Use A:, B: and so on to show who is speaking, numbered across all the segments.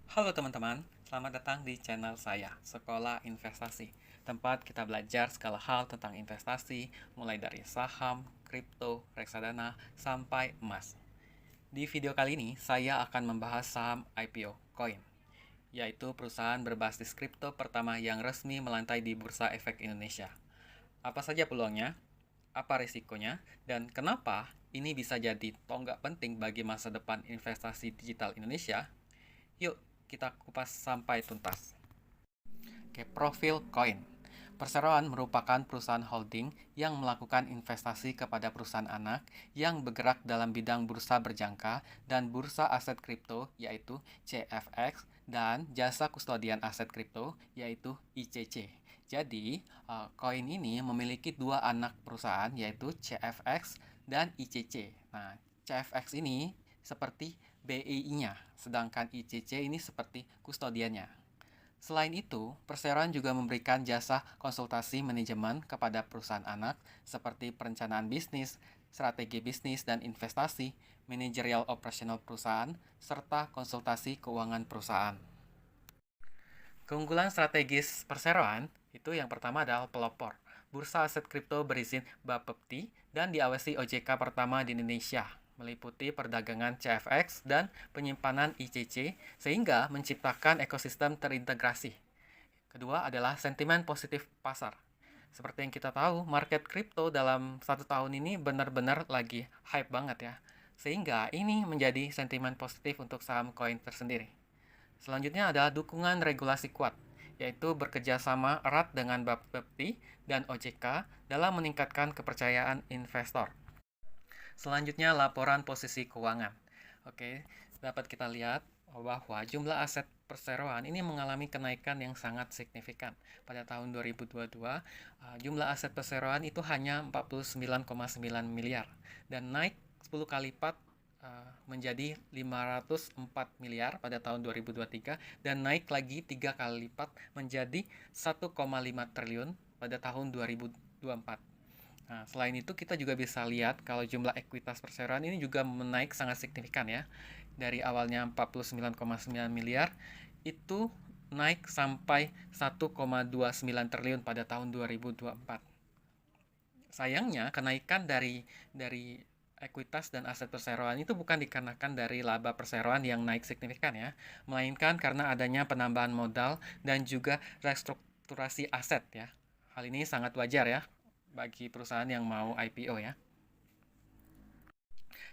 A: Halo teman-teman, selamat datang di channel saya, Sekolah Investasi. Tempat kita belajar segala hal tentang investasi, mulai dari saham, kripto, reksadana, sampai emas. Di video kali ini, saya akan membahas saham IPO Coin, yaitu perusahaan berbasis kripto pertama yang resmi melantai di Bursa Efek Indonesia. Apa saja peluangnya, apa risikonya, dan kenapa ini bisa jadi tonggak penting bagi masa depan investasi digital Indonesia? Yuk, kita kupas sampai tuntas. Oke, profil koin. Perseroan merupakan perusahaan holding yang melakukan investasi kepada perusahaan anak yang bergerak dalam bidang bursa berjangka dan bursa aset kripto yaitu CFX dan jasa kustodian aset kripto yaitu ICC. Jadi, koin ini memiliki dua anak perusahaan yaitu CFX dan ICC. Nah, CFX ini seperti BEI-nya, sedangkan ICC ini seperti kustodiannya. Selain itu, perseroan juga memberikan jasa konsultasi manajemen kepada perusahaan anak seperti perencanaan bisnis, strategi bisnis dan investasi, manajerial operasional perusahaan, serta konsultasi keuangan perusahaan. Keunggulan strategis perseroan itu yang pertama adalah pelopor. Bursa aset kripto berizin Bapepti dan diawasi OJK pertama di Indonesia, meliputi perdagangan CFX dan penyimpanan ICC, sehingga menciptakan ekosistem terintegrasi. Kedua adalah sentimen positif pasar. Seperti yang kita tahu, market kripto dalam 1 tahun ini benar-benar lagi hype banget ya. Sehingga ini menjadi sentimen positif untuk saham koin tersendiri. Selanjutnya adalah dukungan regulasi kuat, yaitu bekerja sama erat dengan Bapepti dan OJK dalam meningkatkan kepercayaan investor. Selanjutnya laporan posisi keuangan. Oke, dapat kita lihat bahwa jumlah aset perseroan ini mengalami kenaikan yang sangat signifikan. Pada tahun 2022, jumlah aset perseroan itu hanya 49,9 miliar dan naik 10 kali lipat menjadi 504 miliar pada tahun 2023 dan naik lagi 3 kali lipat menjadi 1,5 triliun pada tahun 2024. Nah, selain itu kita juga bisa lihat kalau jumlah ekuitas perseroan ini juga menaik sangat signifikan ya. Dari awalnya 49,9 miliar itu naik sampai 1,29 triliun pada tahun 2024. Sayangnya kenaikan dari ekuitas dan aset perseroan itu bukan dikarenakan dari laba perseroan yang naik signifikan ya, melainkan karena adanya penambahan modal dan juga restrukturasi aset ya. Hal ini sangat wajar ya bagi perusahaan yang mau IPO ya.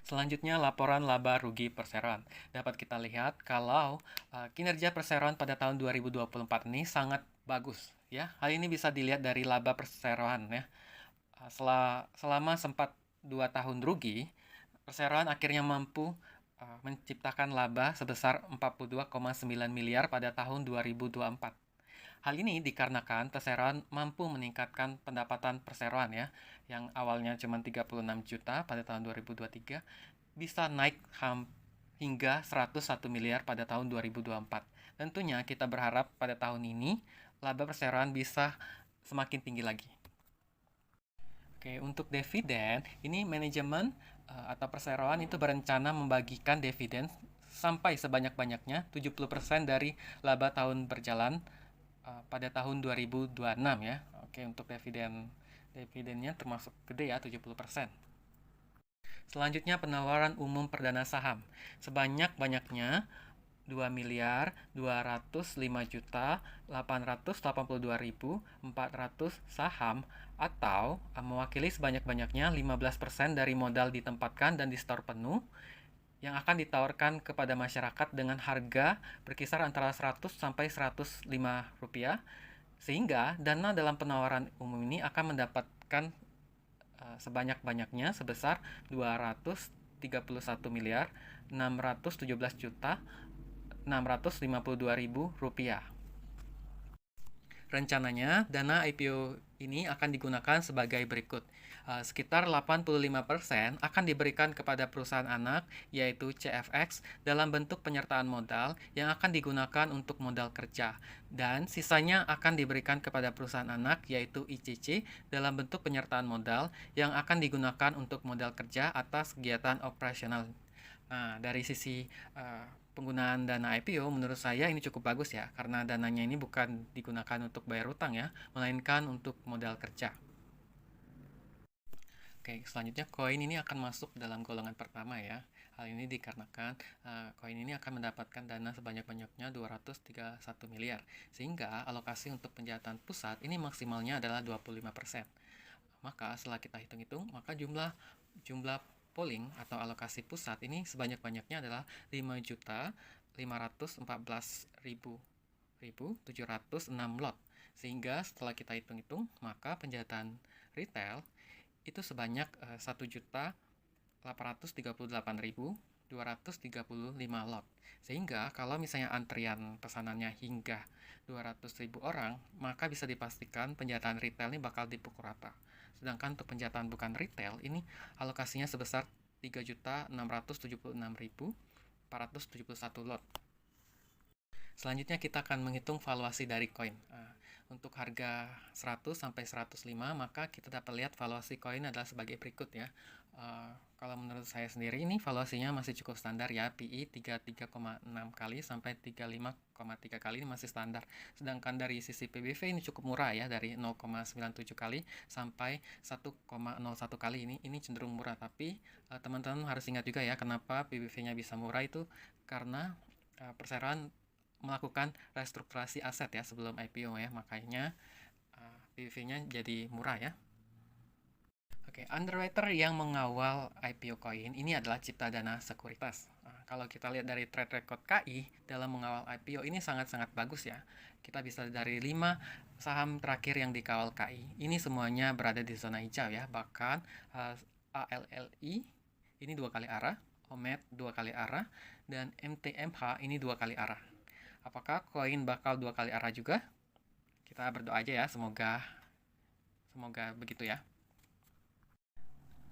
A: Selanjutnya laporan laba rugi perseroan. Dapat kita lihat kalau kinerja perseroan pada tahun 2024 ini sangat bagus ya. Hal ini bisa dilihat dari laba perseroan ya. Selama sempat 2 tahun rugi, perseroan akhirnya mampu menciptakan laba sebesar 42,9 miliar pada tahun 2024. Hal ini dikarenakan perseroan mampu meningkatkan pendapatan perseroan ya, yang awalnya cuma 36 juta pada tahun 2023 bisa naik hingga 101 miliar pada tahun 2024. Tentunya kita berharap pada tahun ini laba perseroan bisa semakin tinggi lagi. Oke, untuk dividen, ini manajemen atau perseroan itu berencana membagikan dividen sampai sebanyak-banyaknya 70% dari laba tahun berjalan pada tahun 2026 ya. Oke, untuk dividennya termasuk gede ya, 70%. Selanjutnya penawaran umum perdana saham. Sebanyak-banyaknya 2 miliar 205 juta 882.400 saham atau mewakili sebanyak-banyaknya 15% dari modal ditempatkan dan di store penuh yang akan ditawarkan kepada masyarakat dengan harga berkisar antara 100 sampai 105 rupiah, sehingga dana dalam penawaran umum ini akan mendapatkan sebanyak-banyaknya sebesar 231 miliar 617 juta 652.000 rupiah. Rencananya, dana IPO ini akan digunakan sebagai berikut. Sekitar 85% akan diberikan kepada perusahaan anak, yaitu CFX, dalam bentuk penyertaan modal yang akan digunakan untuk modal kerja. Dan sisanya akan diberikan kepada perusahaan anak, yaitu ICC, dalam bentuk penyertaan modal yang akan digunakan untuk modal kerja atas kegiatan operasional. Nah, dari sisi penggunaan dana IPO menurut saya ini cukup bagus ya, karena dananya ini bukan digunakan untuk bayar utang ya, melainkan untuk modal kerja. Oke, selanjutnya koin ini akan masuk dalam golongan pertama ya. Hal ini dikarenakan koin ini akan mendapatkan dana sebanyak-banyaknya 231 miliar, sehingga alokasi untuk penjahatan pusat ini maksimalnya adalah 25%. Maka setelah kita hitung-hitung, maka jumlah polling atau alokasi pusat ini sebanyak-banyaknya adalah 5.514.706 lot. Sehingga setelah kita hitung-hitung, maka penjahatan retail itu sebanyak 1.838.235 lot. Sehingga kalau misalnya antrian pesanannya hingga 200.000 orang, maka bisa dipastikan penjahatan retail ini bakal dipukul rata. Sedangkan untuk penjahatan bukan retail ini alokasinya sebesar 3.676.471 lot. Selanjutnya kita akan menghitung valuasi dari koin. Untuk harga 100 sampai 105, maka kita dapat lihat valuasi koin adalah sebagai berikut ya. Kalau menurut saya sendiri ini valuasinya masih cukup standar ya, PI 33,6 kali sampai 35,3 kali ini masih standar. Sedangkan dari sisi PBV ini cukup murah ya, dari 0,97 kali sampai 1,01 kali ini cenderung murah. Tapi teman-teman harus ingat juga ya, kenapa PBV-nya bisa murah itu karena perseroan melakukan restrukturasi aset ya sebelum IPO ya, makanya PBV-nya jadi murah ya. Oke, underwriter yang mengawal IPO koin ini adalah Ciptadana Sekuritas. Kalau kita lihat dari track record KI dalam mengawal IPO ini sangat-sangat bagus ya. Kita bisa dari 5 saham terakhir yang dikawal KI. Ini semuanya berada di zona hijau ya. Bahkan ALLI ini 2 kali arah, OMED 2 kali arah, dan MTMH ini 2 kali arah. Apakah koin bakal 2 kali arah juga? Kita berdoa aja ya, semoga begitu ya.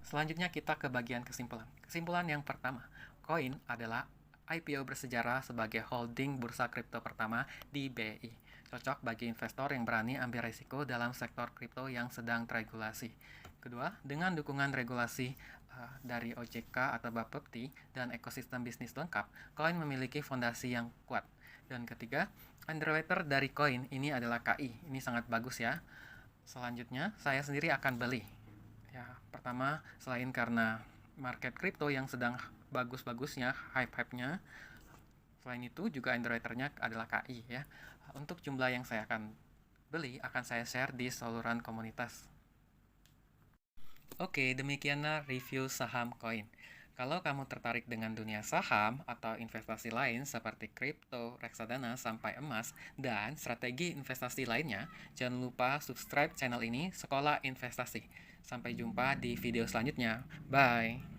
A: Selanjutnya kita ke bagian kesimpulan. Kesimpulan yang pertama, koin adalah IPO bersejarah sebagai holding bursa kripto pertama di BI. Cocok bagi investor yang berani ambil risiko dalam sektor kripto yang sedang teregulasi. Kedua, dengan dukungan regulasi dari OJK atau Bapepti dan ekosistem bisnis lengkap, koin memiliki fondasi yang kuat. Dan ketiga, underwriter dari koin ini adalah KI. Ini sangat bagus ya. Selanjutnya, saya sendiri akan beli. Ya, pertama, selain karena market kripto yang sedang bagus-bagusnya, hype-hype-nya, selain itu juga underwriter-nya adalah KI ya. Untuk jumlah yang saya akan beli, akan saya share di saluran komunitas. Oke, demikianlah review saham koin. Kalau kamu tertarik dengan dunia saham atau investasi lain seperti kripto, reksadana, sampai emas, dan strategi investasi lainnya, jangan lupa subscribe channel ini Sekolah Investasi. Sampai jumpa di video selanjutnya. Bye!